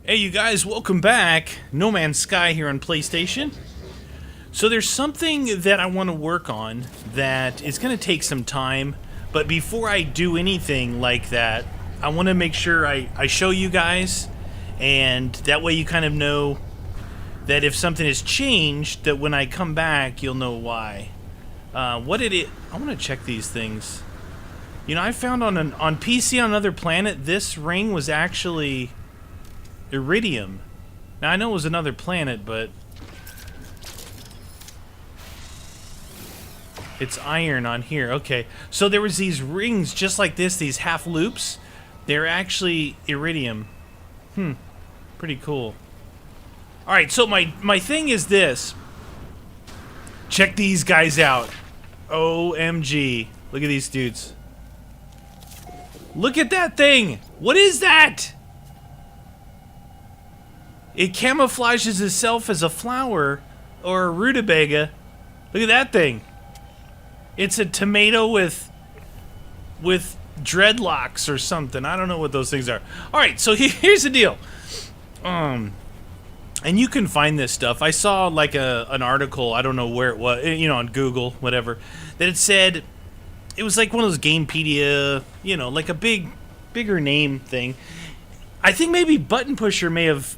Hey you guys, welcome back. No Man's Sky here on PlayStation. So there's something that I want to work on that is going to take some time, but before I do anything like that, I want to make sure I show you guys, and that way you kind of know that if something has changed, that when I come back, you'll know why. I want to check these things. You know, I found on PC on another planet, this ring was actually iridium. Now I know it was another planet, but it's iron on here. Okay, so there was these rings just like this, these half loops. They're actually iridium. Pretty cool. All right, so my thing is this. Check these guys out. OMG. Look at these dudes. Look at that thing. What is that? It camouflages itself as a flower or a rutabaga. Look at that thing. It's a tomato with dreadlocks or something. I don't know what those things are. All right, so here's the deal. And you can find this stuff. I saw like an article, I don't know where it was, you know, on Google, whatever, that it said it was like one of those Gamepedia, you know, like a bigger name thing. I think maybe Button Pusher may have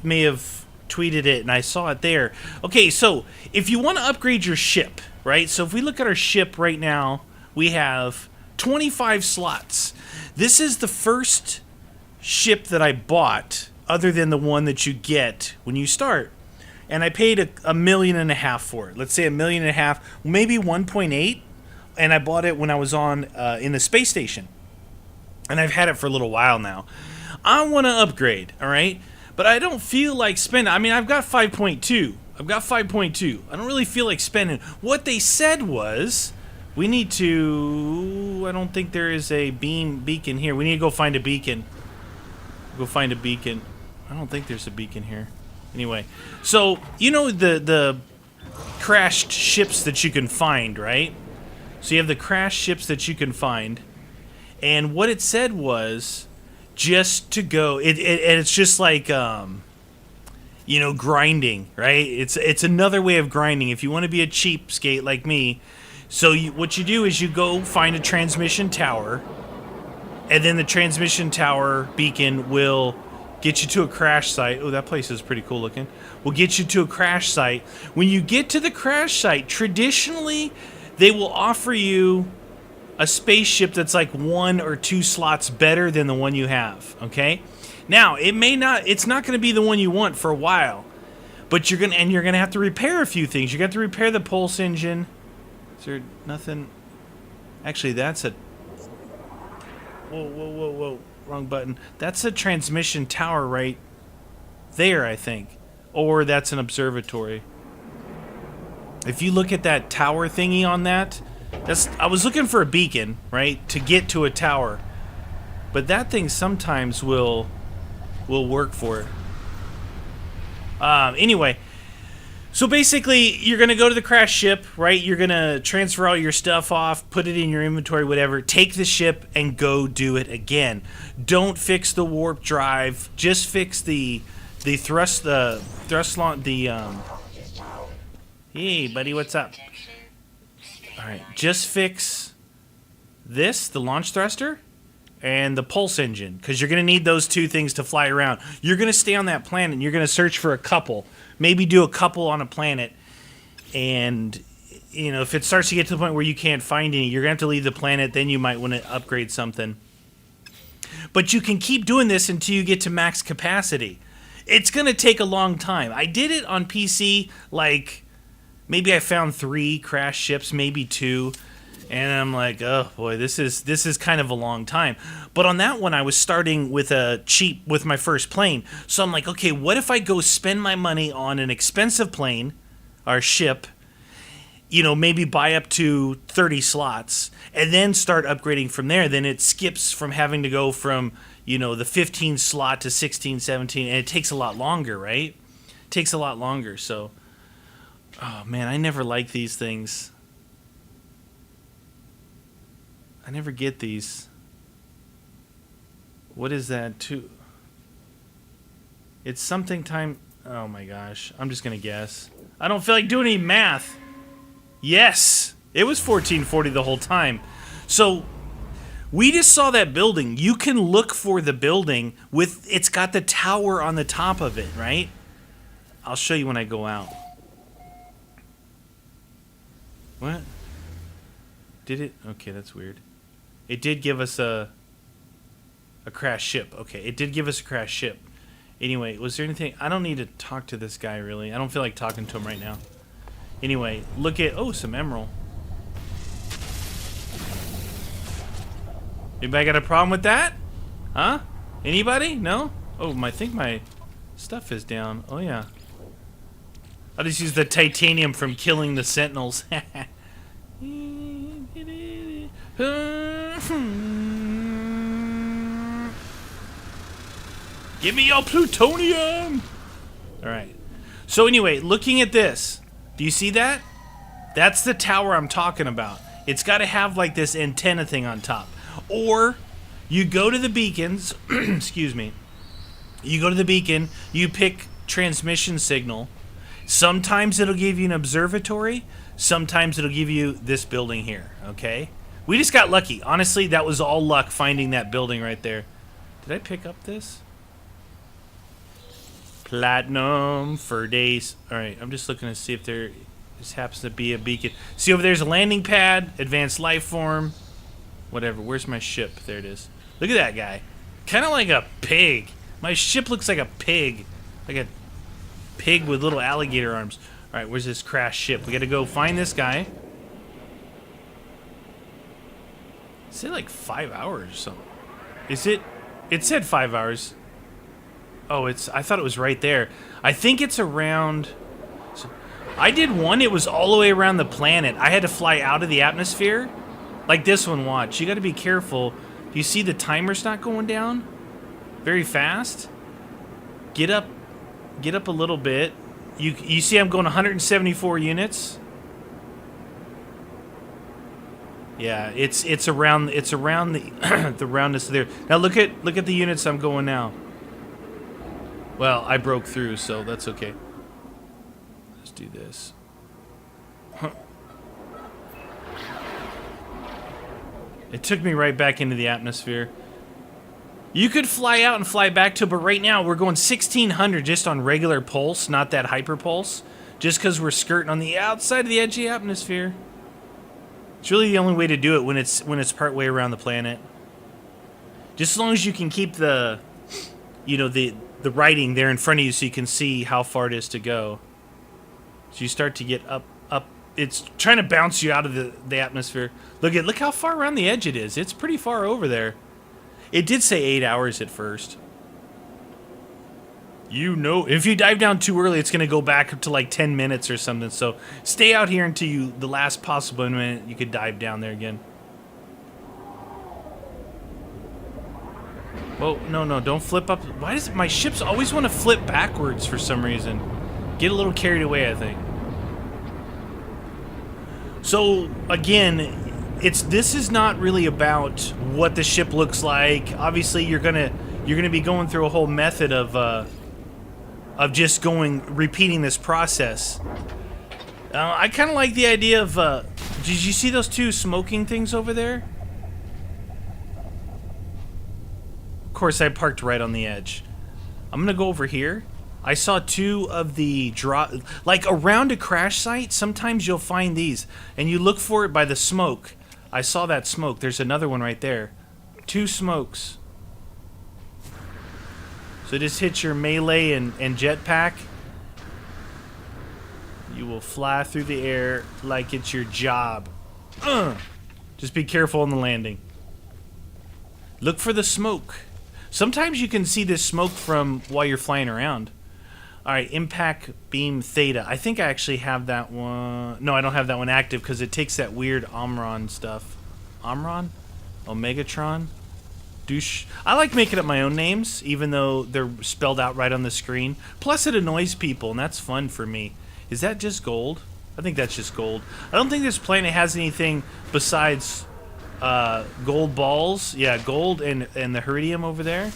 tweeted it, and I saw it there. Okay, so if you want to upgrade your ship, right? So if we look at our ship right now, we have 25 slots. This is the first ship that I bought, other than the one that you get when you start. And I paid $1.5 million for it. Let's say $1.5 million, maybe 1.8. And I bought it when I was on in the space station. And I've had it for a little while now. I want to upgrade, all right? But I don't feel like spending. I mean, I've got 5.2. I don't really feel like spending. What they said was, we need to... I don't think there is a beacon here. We need to go find a beacon. I don't think there's a beacon here. Anyway, so, you know the crashed ships that you can find, right? So you have the crashed ships that you can find. And what it said was... just to go, it's just like, you know, grinding, right? It's another way of grinding. If you want to be a cheapskate like me, so what you do is you go find a transmission tower, and then the transmission tower beacon will get you to a crash site. Oh, that place is pretty cool looking. Will get you to a crash site. When you get to the crash site, traditionally, they will offer you a spaceship that's like 1 or 2 slots better than the one you have, okay? Now, it's not going to be the one you want for a while, but you're going to have to repair a few things. You're going to have to repair the pulse engine. Is there nothing? Actually, that's a... Whoa. Wrong button. That's a transmission tower right there, I think. Or that's an observatory. If you look at that tower thingy on that... I was looking for a beacon, right, to get to a tower, but that thing sometimes will work for it. Anyway, so basically, you're gonna go to the crash ship, right? You're gonna transfer all your stuff off, put it in your inventory, whatever. Take the ship and go do it again. Don't fix the warp drive. Just fix the thrust launch. Hey, buddy, what's up? Alright, just fix this, the launch thruster, and the pulse engine, because you're going to need those two things to fly around. You're going to stay on that planet, and you're going to search for a couple. Maybe do a couple on a planet, and, you know, if it starts to get to the point where you can't find any, you're going to have to leave the planet, then you might want to upgrade something. But you can keep doing this until you get to max capacity. It's going to take a long time. I did it on PC, like... maybe I found 3 crash ships, maybe 2, and I'm like, oh boy, this is kind of a long time. But on that one, I was starting with with my first plane, so I'm like, okay, what if I go spend my money on an expensive plane, or ship, you know, maybe buy up to 30 slots, and then start upgrading from there. Then it skips from having to go from, you know, the 15 slot to 16, 17, and it takes a lot longer, right? It takes a lot longer, so... oh, man, I never like these things. I never get these. What is that, too? It's something time... Oh my gosh. I'm just gonna guess. I don't feel like doing any math. Yes! It was 1440 the whole time. So, we just saw that building. You can look for the building with... It's got the tower on the top of it, right? I'll show you when I go out. What? Did it? Okay, that's weird. It did give us a crashed ship. Okay, it did give us a crashed ship. Anyway, was there anything... I don't need to talk to this guy, really. I don't feel like talking to him right now. Anyway, look at... Oh, some emerald. Anybody got a problem with that? Huh? Anybody? No? Oh, I think my stuff is down. Oh, yeah. I'll just use the titanium from killing the sentinels. Give me your plutonium! Alright. So anyway, looking at this. Do you see that? That's the tower I'm talking about. It's got to have like this antenna thing on top. Or you go to the beacons. Excuse me. You go to the beacon. You pick transmission signal. Sometimes it'll give you an observatory. Sometimes it'll give you this building here. Okay? We just got lucky. Honestly, that was all luck finding that building right there. Did I pick up this? Platinum for days. Alright, I'm just looking to see if there just happens to be a beacon. See over there's a landing pad, advanced life form, whatever. Where's my ship? There it is. Look at that guy. Kind of like a pig. My ship looks like a pig. Like a pig with little alligator arms. Alright, where's this crashed ship? We gotta go find this guy. Is it like 5 hours or something? Is it? It said 5 hours. Oh, I thought it was right there. I think it's around... So, I did one, it was all the way around the planet. I had to fly out of the atmosphere. Like this one, watch. You gotta be careful. Do you see the timer's not going down? Very fast. Get up a little bit. You see I'm going 174 units? Yeah, it's around the the roundness there. Now look at the units I'm going now. Well, I broke through, so that's okay. Let's do this. Huh. It took me right back into the atmosphere. You could fly out and fly back to, but right now we're going 1600 just on regular pulse, not that hyper pulse, just because we're skirting on the outside of the edge of the atmosphere. It's really the only way to do it when it's part way around the planet. Just as long as you can keep the, you know, the writing there in front of you so you can see how far it is to go. So you start to get up. It's trying to bounce you out of the atmosphere. Look how far around the edge it is. It's pretty far over there. It did say 8 hours at first. You know, if you dive down too early, it's going to go back up to like 10 minutes or something. So stay out here until the last possible minute you could dive down there again. Whoa, no, don't flip up. Why does my ships always want to flip backwards for some reason? Get a little carried away, I think. So, again, this is not really about what the ship looks like. Obviously, you're gonna be going through a whole method of just repeating this process. I kind of like the idea of, did you see those two smoking things over there? Of course, I parked right on the edge. I'm gonna go over here. I saw two of the like around a crash site, sometimes you'll find these, and you look for it by the smoke. I saw that smoke. There's another one right there. 2 smokes. So just hit your melee and jetpack. You will fly through the air like it's your job. Just be careful on the landing. Look for the smoke. Sometimes you can see this smoke from while you're flying around. Alright, impact beam theta. I think I actually have that one. No, I don't have that one active because it takes that weird Omron stuff. Omron? Omegatron? Douche. I like making up my own names, even though they're spelled out right on the screen. Plus, it annoys people, and that's fun for me. Is that just gold? I think that's just gold. I don't think this planet has anything besides gold balls. Yeah, gold and the heridium over there.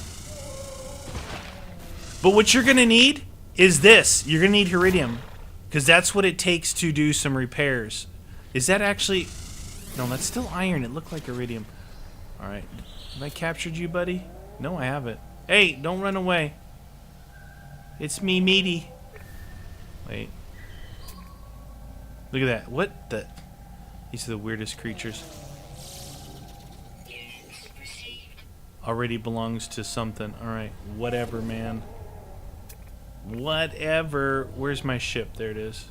But what you're going to need is this. You're going to need iridium. Because that's what it takes to do some repairs. Is that actually... No, that's still iron. It looked like iridium. Alright. Have I captured you, buddy? No, I haven't. Hey, don't run away. It's me, Meaty. Wait. Look at that. What the... These are the weirdest creatures. Already belongs to something. Alright, whatever, man. Whatever. Where's my ship? There it is.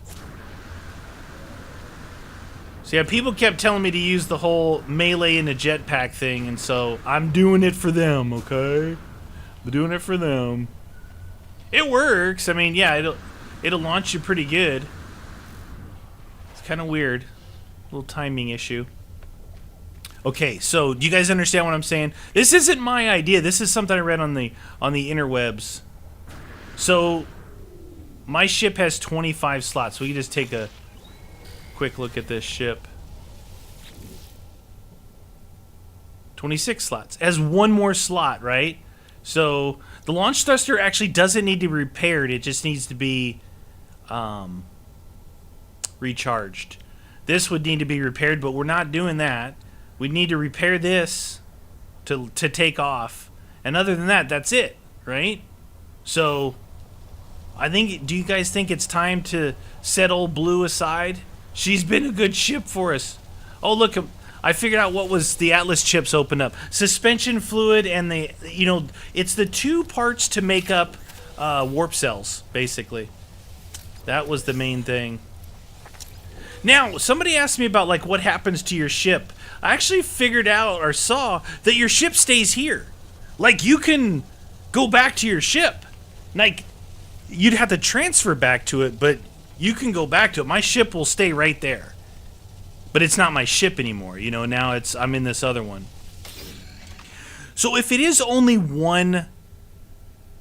So yeah, people kept telling me to use the whole melee in a jetpack thing, and so I'm doing it for them, okay? I'm doing it for them. It works. I mean, yeah, it'll launch you pretty good. It's kind of weird. A little timing issue. Okay, so do you guys understand what I'm saying? This isn't my idea. This is something I read on the interwebs. So my ship has 25 slots. We can just take a quick look at this ship. 26 slots. It has one more slot, right? So the launch thruster actually doesn't need to be repaired. It just needs to be recharged. This would need to be repaired, but we're not doing that. We need to repair this to take off. And other than that, that's it, right? So I think, do you guys think it's time to set old Blue aside? She's been a good ship for us. Oh, look, I figured out what was the Atlas chips opened up. Suspension fluid and the, you know, it's the two parts to make up warp cells, basically. That was the main thing. Now, somebody asked me about, like, what happens to your ship. I actually figured out or saw that your ship stays here. Like, you can go back to your ship. Like, you'd have to transfer back to it, but you can go back to it. My ship will stay right there. But it's not my ship anymore. You know, now I'm in this other one. So if it is only one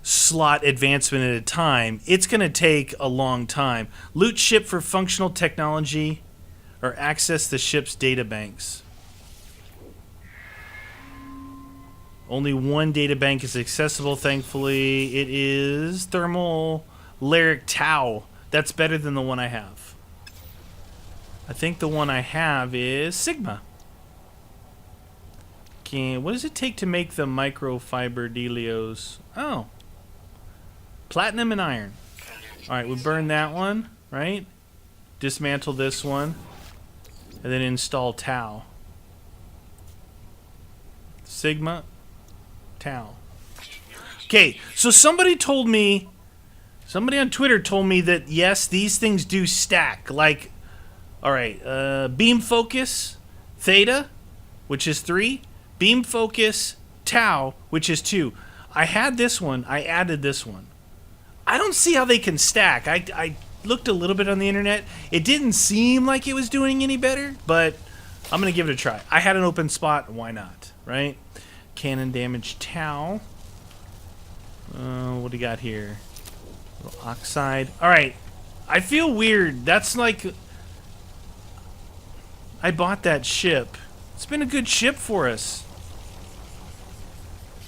slot advancement at a time, it's going to take a long time. Loot ship for functional technology or access the ship's data banks. Only one data bank is accessible, thankfully. It is thermal lyric tau. That's better than the one I have. I think the one I have is Sigma. Okay, what does it take to make the microfiber delios? Oh. Platinum and iron. Alright, we burn that one, right? Dismantle this one. And then install tau. Sigma. Tau. Okay, so somebody on Twitter told me that yes, these things do stack. Like, alright, beam focus, theta, which is 3. Beam focus, tau, which is 2. I had this one, I added this one. I don't see how they can stack. I looked a little bit on the internet. It didn't seem like it was doing any better, but I'm going to give it a try. I had an open spot, why not, right? Cannon damage tau. What do you got here? A little oxide. Alright, I feel weird. That's like... I bought that ship. It's been a good ship for us.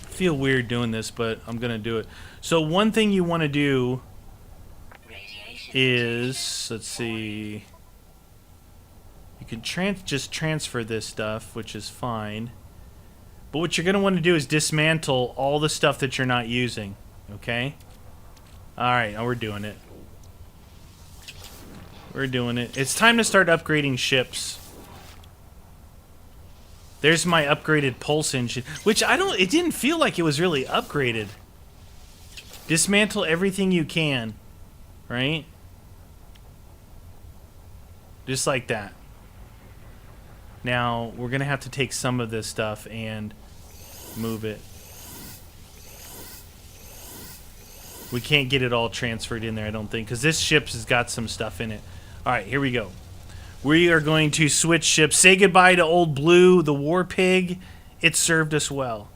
I feel weird doing this, but I'm going to do it. So one thing you want to do is, let's see, you can just transfer this stuff, which is fine. But what you're going to want to do is dismantle all the stuff that you're not using, okay? Alright, now we're doing it. We're doing it. It's time to start upgrading ships. There's my upgraded pulse engine, which it didn't feel like it was really upgraded. Dismantle everything you can, right? Just like that. Now, we're going to have to take some of this stuff and move it. We can't get it all transferred in there, I don't think, because this ship has got some stuff in it. Alright, here we go. We are going to switch ships. Say goodbye to old Blue, the war pig. It served us well.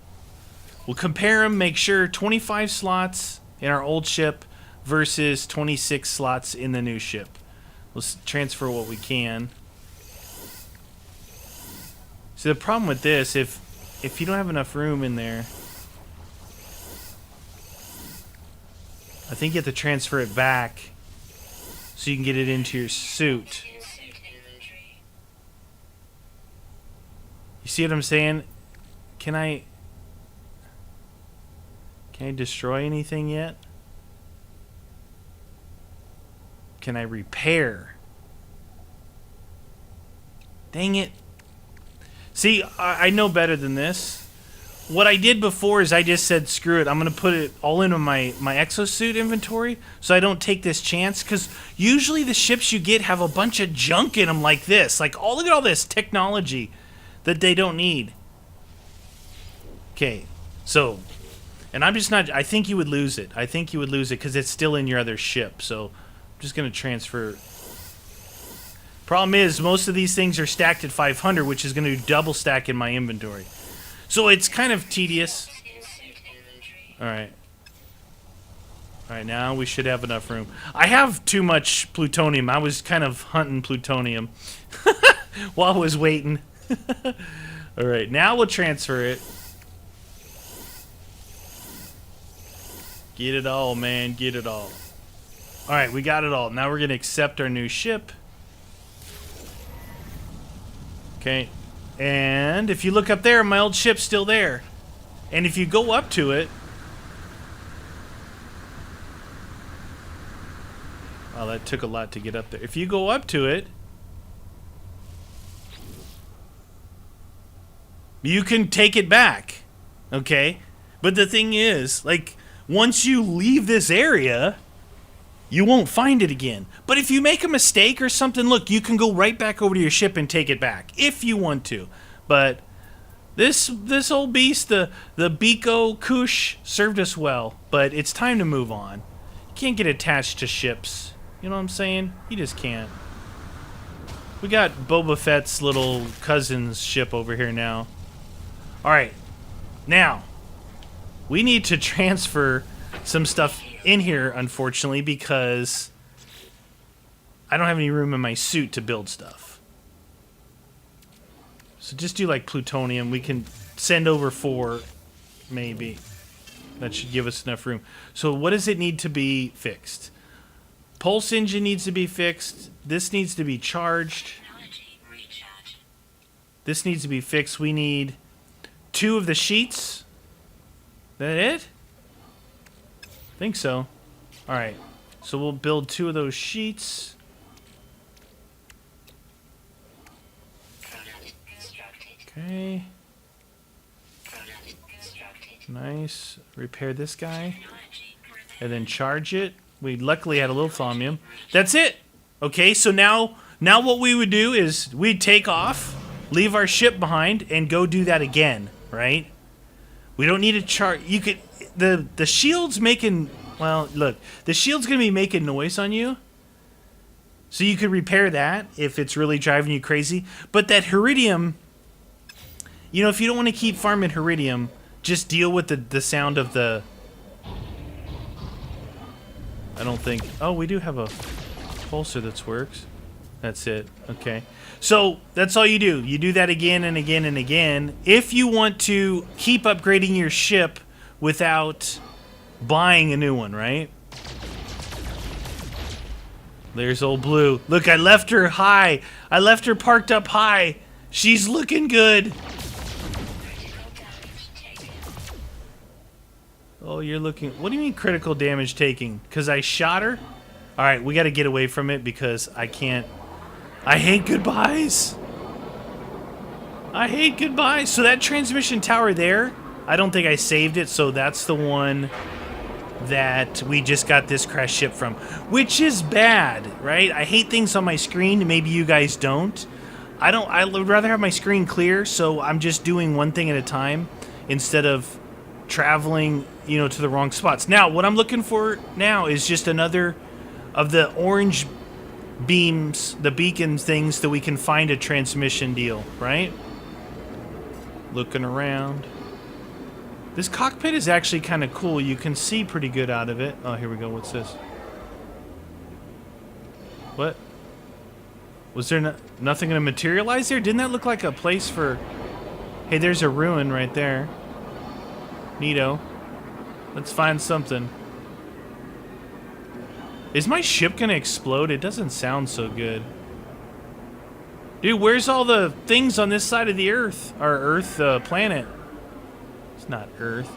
We'll compare them, make sure 25 slots in our old ship versus 26 slots in the new ship. Let's transfer what we can. So the problem with this, if you don't have enough room in there, I think you have to transfer it back so you can get it into your suit. You see what I'm saying? Can I destroy anything yet? Can I repair? Dang it. See, I know better than this. What I did before is I just said, screw it. I'm going to put it all into my exosuit inventory so I don't take this chance. Because usually the ships you get have a bunch of junk in them like this. Like, oh, look at all this technology that they don't need. Okay, so, and I'm just not, I think you would lose it. I think you would lose it because it's still in your other ship. So I'm just going to transfer. Problem is, most of these things are stacked at 500, which is going to double stack in my inventory. So it's kind of tedious. Alright. Alright, now we should have enough room. I have too much plutonium. I was kind of hunting plutonium while I was waiting. Alright, now we'll transfer it. Get it all, man. Get it all. Alright, we got it all. Now we're going to accept our new ship. Okay. And if you look up there, my old ship's still there. And if you go up to it... Oh, that took a lot to get up there. If you go up to it... you can take it back. Okay? But the thing is, like, once you leave this area... you won't find it again. But if you make a mistake or something, look, you can go right back over to your ship and take it back if you want to. But this old beast, the Biko Kush, served us well. But it's time to move on. You can't get attached to ships. You know what I'm saying? You just can't. We got Boba Fett's little cousin's ship over here now. Alright. Now, we need to transfer some stuff in here, unfortunately, because I don't have any room in my suit to build stuff. So just do like plutonium. We can send over 4, maybe. That should give us enough room. So what does it need to be fixed? Pulse engine needs to be fixed. This needs to be charged. This needs to be fixed. We need 2 of the sheets. That it? I think so. Alright. So we'll build 2 of those sheets. Okay. Nice. Repair this guy. And then charge it. We luckily had a little thaumium. That's it! Okay, so now what we would do is we'd take off, leave our ship behind, and go do that again, right? We don't need to charge. You could... The shield's making... well, look. The shield's going to be making noise on you. So you could repair that if it's really driving you crazy. But that Heridium... you know, if you don't want to keep farming Heridium, just deal with the sound of the... I don't think... oh, we do have a pulsar that works. That's it. Okay. So, that's all you do. You do that again and again and again. If you want to keep upgrading your ship without buying a new one, right? There's old Blue. Look, I left her high. I left her parked up high. She's looking good. Oh, you're looking... what do you mean critical damage taking? Because I shot her? Alright, we got to get away from it because I can't... I hate goodbyes. I hate goodbyes. So that transmission tower there, I don't think I saved it, so that's the one that we just got this crash ship from. Which is bad, right? I hate things on my screen. Maybe you guys don't. I would rather have my screen clear, so I'm just doing one thing at a time instead of traveling, you know, to the wrong spots. Now, what I'm looking for now is just another of the orange beams, the beacon things that we can find a transmission deal, right? Looking around. This cockpit is actually kind of cool. You can see pretty good out of it. Oh, here we go. What's this? What? Was there nothing going to materialize there? Didn't that look like a place for... hey, there's a ruin right there. Neato. Let's find something. Is my ship gonna explode? It doesn't sound so good. Dude, where's all the things on this side of the Earth? Our Earth, planet. It's not Earth.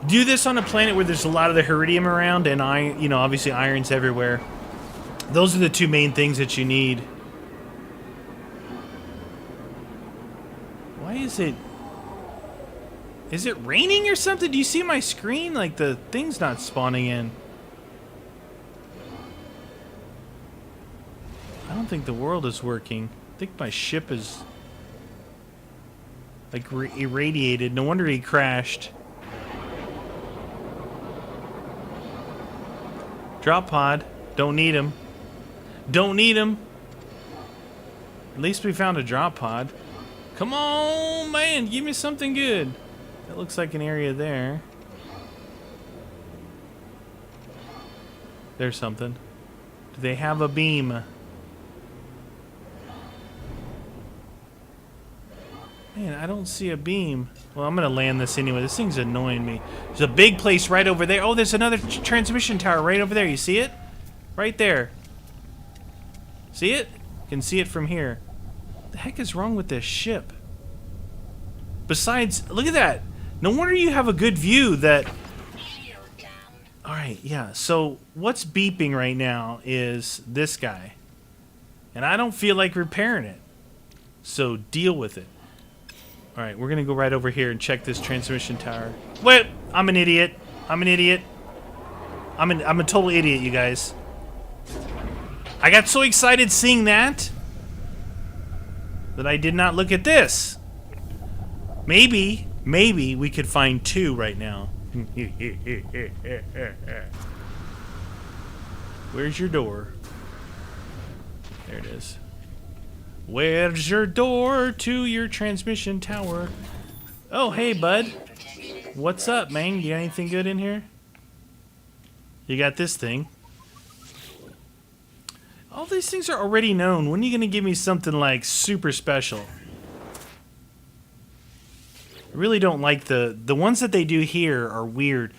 Do this on a planet where there's a lot of the iridium around and obviously iron's everywhere. Those are the two main things that you need. Why is it... Is it raining or something? Do you see my screen? Like, the thing's not spawning in. I don't think the world is working. I think my ship is... like, irradiated. No wonder he crashed. Drop pod. Don't need him. Don't need him. At least we found a drop pod. Come on, man. Give me something good. That looks like an area there. There's something. Do they have a beam? Man, I don't see a beam. Well, I'm gonna land this anyway. This thing's annoying me. There's a big place right over there. Oh, there's another transmission tower right over there. You see it? Right there. See it? You can see it from here. What the heck is wrong with this ship? Besides, look at that. No wonder you have a good view that... Alright, yeah. So, what's beeping right now is this guy. And I don't feel like repairing it. So, deal with it. Alright, we're gonna go right over here and check this transmission tower. Wait! I'm an idiot. I'm an idiot. I'm a total idiot, you guys. I got so excited seeing that I did not look at this. Maybe we could find two right now. Where's your door? There it is. Where's your door to your transmission tower? Oh, hey, bud. What's up, man? You got anything good in here? You got this thing. All these things are already known. When are you going to give me something, like, super special? I really don't like the ones that they do here are weird.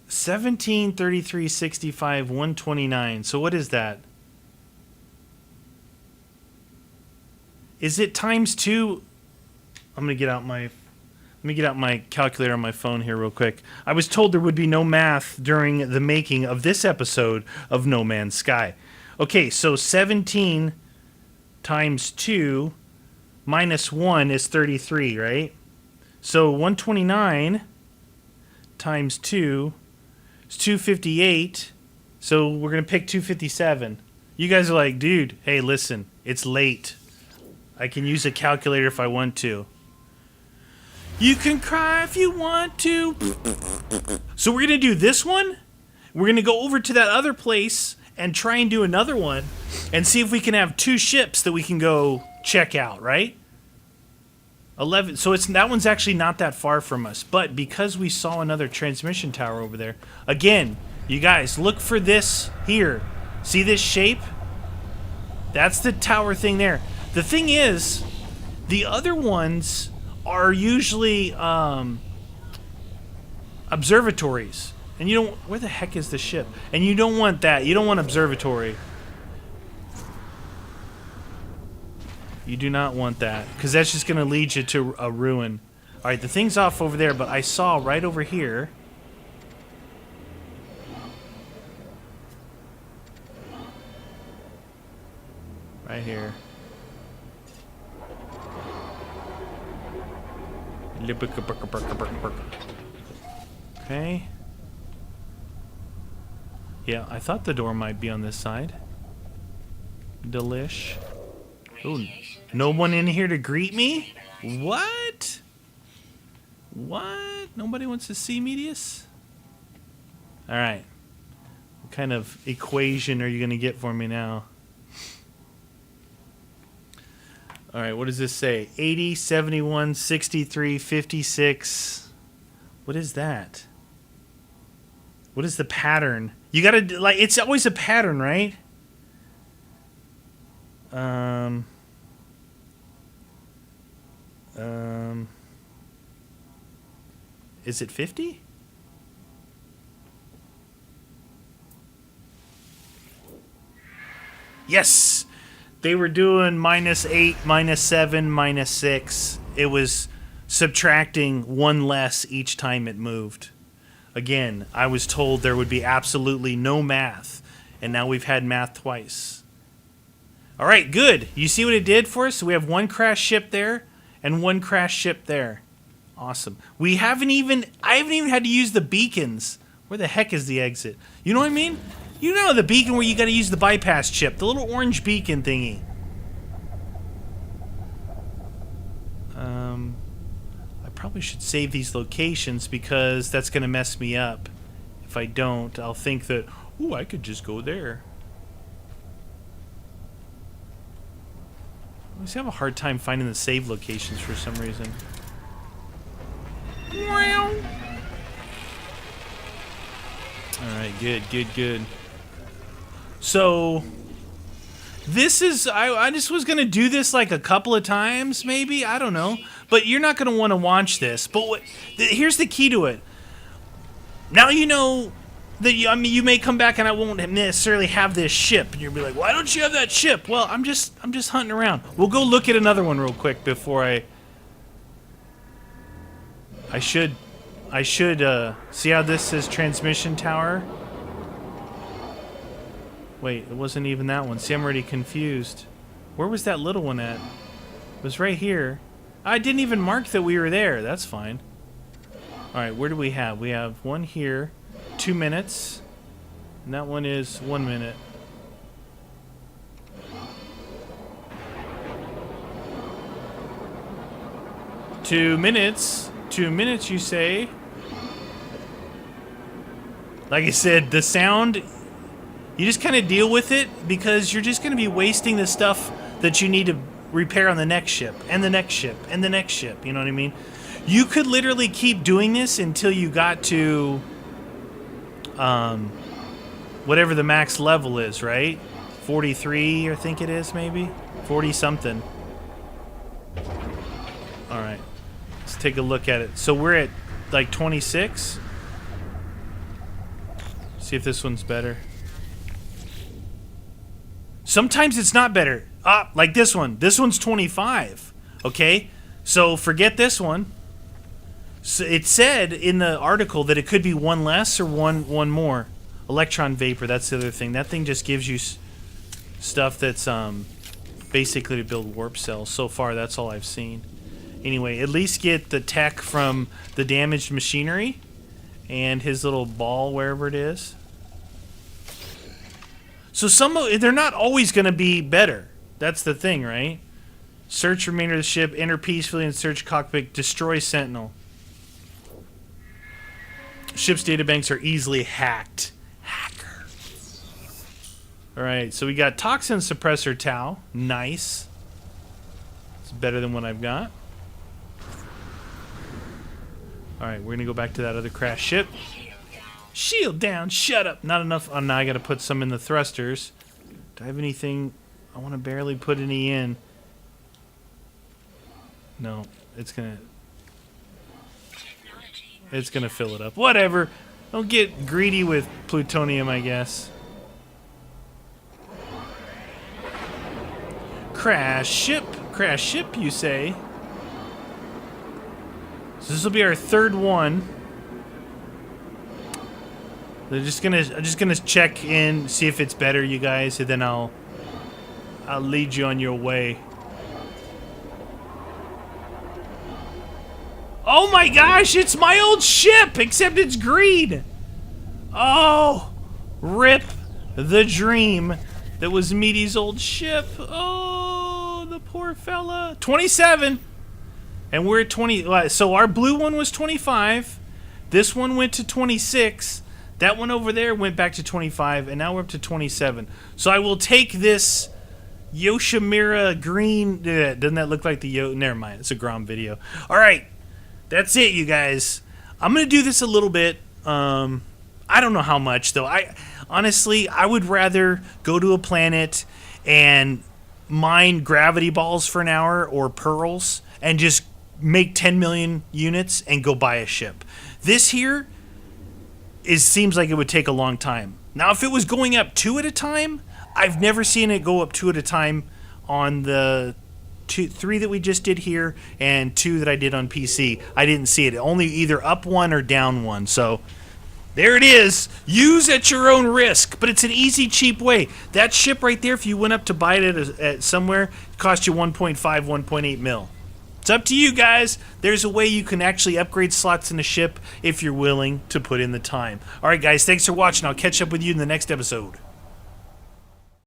17, 33, 65, 129. So what is that? Is it times 2? I'm going to get out my... Let me get out my calculator on my phone here real quick. I was told there would be no math during the making of this episode of No Man's Sky. Okay, so 17 times 2 minus 1 is 33, right? So 129 times 2 is 258. So we're going to pick 257. You guys are like, dude, hey, listen, it's late. I can use a calculator if I want to. You can cry if you want to. So we're going to do this one. We're going to go over to that other place and try and do another one and see if we can have two ships that we can go check out, right? 11. So that one's actually not that far from us. But because we saw another transmission tower over there, again, you guys, look for this here. See this shape? That's the tower thing there. The thing is, the other ones are usually observatories. And you don't... Where the heck is the ship? And you don't want that. You don't want observatory. You do not want that. Because that's just going to lead you to a ruin. Alright, the thing's off over there, but I saw right over here... Right here. Okay. Yeah, I thought the door might be on this side. Delish. Ooh, no one in here to greet me? What? What? Nobody wants to see Medius? Alright. What kind of equation are you going to get for me now? Alright, what does this say? 80, 71, 63, 56. What is that? What is the pattern? You gotta, like, it's always a pattern, right? Is it 50? Yes! They were doing -8, -7, -6. It was subtracting one less each time it moved. Again, I was told there would be absolutely no math, and now we've had math twice. All right, good. You see what it did for us? So we have one crash ship there and one crash ship there. Awesome. I haven't even had to use the beacons. Where the heck is the exit? You know what I mean? You know the beacon where you got to use the bypass chip, the little orange beacon thingy. I probably should save these locations because that's going to mess me up. If I don't, I'll think that, ooh, I could just go there. I always have a hard time finding the save locations for some reason. Alright, good. So, this is, I just was going to do this like a couple of times, maybe, I don't know. But you're not going to want to watch this. But here's the key to it. Now you know that you may come back and I won't necessarily have this ship. And you'll be like, why don't you have that ship? Well, I'm just hunting around. We'll go look at another one real quick before I should see how this says transmission tower? Wait, it wasn't even that one. See, I'm already confused. Where was that little one at? It was right here. I didn't even mark that we were there. That's fine. Alright, where do we have? We have one here, 2 minutes. And that one is 1 minute. Two minutes, you say? Like I said, the sound, you just kind of deal with it because you're just going to be wasting the stuff that you need to repair on the next ship, and the next ship, and the next ship, you know what I mean? You could literally keep doing this until you got to whatever the max level is, right? 43, I think it is, maybe? 40-something. Alright. Let's take a look at it. So we're at, like, 26? See if this one's better. Sometimes it's not better. Like this one. This one's 25. Okay? So forget this one. So it said in the article that it could be one less or one more. Electron vapor, that's the other thing. That thing just gives you stuff that's basically to build warp cells. So far, that's all I've seen. Anyway, at least get the tech from the damaged machinery and his little ball, wherever it is. So they're not always going to be better. That's the thing, right? Search remainder of the ship, enter peacefully and search cockpit, destroy Sentinel. Ship's databanks are easily hacked. Hacker. Alright, so we got toxin suppressor Tau. Nice. It's better than what I've got. Alright, we're going to go back to that other crash ship. Shield down, shut up. Not enough. Oh, now I got to put some in the thrusters. Do I have anything? I want to barely put any in. No, it's gonna fill it up. Whatever. Don't get greedy with plutonium, I guess. Crash ship, you say? So this will be our third one. I'm just gonna check in, see if it's better, you guys, and then I'll lead you on your way. Oh my gosh, it's my old ship, except it's green. Oh, rip the dream that was Meaty's old ship. Oh, the poor fella. 27, and we're at 20. So our blue one was 25. This one went to 26. That one over there went back to 25, and now we're up to 27. So I will take this Yoshimura green. Doesn't that look like the Never mind. It's a Grom video. All right. That's it, you guys. I'm going to do this a little bit. I don't know how much, though. Honestly, I would rather go to a planet and mine gravity balls for an hour or pearls and just make 10 million units and go buy a ship. This here seems like it would take a long time. Now, if it was going up 2 at a time, I've never seen it go up 2 at a time on the 3 that we just did here and 2 that I did on PC. I didn't see it. Only either up 1 or down 1. So there it is. Use at your own risk, but it's an easy, cheap way. That ship right there, if you went up to buy it at somewhere, it cost you 1.5, 1.8 mil. It's up to you guys. There's a way you can actually upgrade slots in the ship if you're willing to put in the time. All right, guys, thanks for watching. I'll catch up with you in the next episode.